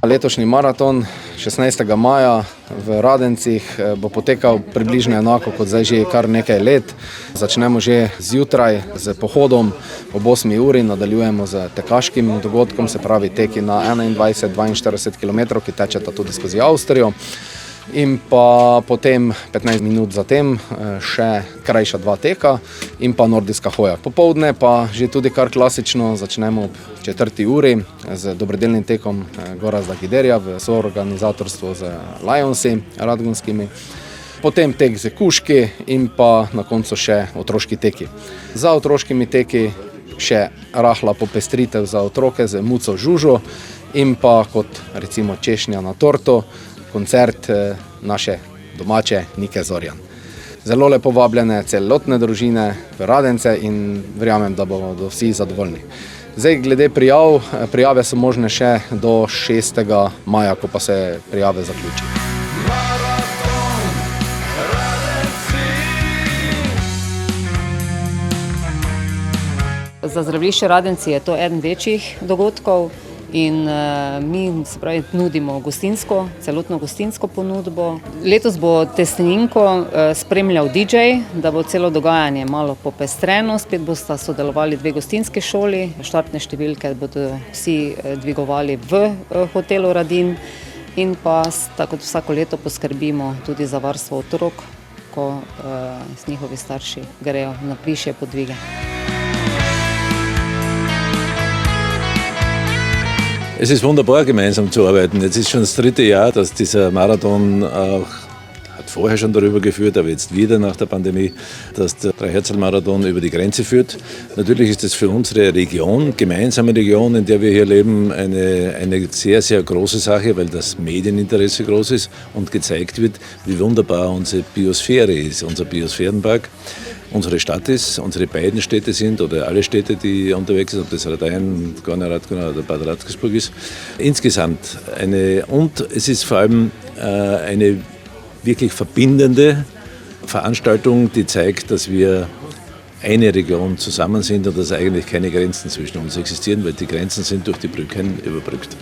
Letošnji maraton 16. maja v Radencih bo potekal približno enako kot zdaj že kar nekaj let. Začnemo že zjutraj z pohodom ob 8. uri, nadaljujemo z tekaškim dogodkom, se pravi teki na 21-42 km, ki tečeta tudi skozi Avstrijo. In pa potem 15 minut zatem še krajša 2 teka in pa nordijska hoja. Popoldne pa že tudi kar klasično začnemo ob 4. uri z dobrodelnim tekom Gorazda Giderja v soorganizatorstvu z Lionsi radgonskimi. Potem tek z kužki in pa na koncu še otroški teki. Za otroškimi teki še rahla popestritev za otroke z muco žužo in pa kot recimo češnja na torto, koncert naše domače Nike Zorjan. Zelo lepo vabljene celotne družine v Radence in verjamem, da bodo vsi zadovoljni. Zdaj, glede prijav, prijave so možne še do 6. maja, ko pa se prijave zaključi. Za zdravilišče Radenci je to eden večjih dogodkov. In mi se pravi nudimo gostinsko, celotno gostinsko ponudbo. Letos bo Testeninko spremljal DJ, da bo celo dogajanje malo popestreno. Spet bosta sodelovali 2 gostinske šoli, štartne številke bodo vsi dvigovali v hotelu Radin. In pa tako kot vsako leto poskrbimo tudi za varstvo otrok, ko njihovi starši grejo na višje podvige. Es ist wunderbar, gemeinsam zu arbeiten. Jetzt ist schon das 3. Jahr, dass dieser Marathon hat vorher schon darüber geführt, aber jetzt wieder nach der Pandemie, dass der Dreiherzl-Marathon über die Grenze führt. Natürlich ist das für unsere Region, gemeinsame Region, in der wir hier leben, eine sehr, sehr große Sache, weil das Medieninteresse groß ist und gezeigt wird, wie wunderbar unsere Biosphäre ist, unser Biosphärenpark. Unsere Stadt ist, unsere beiden Städte sind, oder alle Städte, die unterwegs sind, ob das Radein, Gornja-Radgona oder Bad Radkersburg ist. Insgesamt und es ist vor allem eine wirklich verbindende Veranstaltung, die zeigt, dass wir eine Region zusammen sind und dass eigentlich keine Grenzen zwischen uns existieren, weil die Grenzen sind durch die Brücken überbrückt.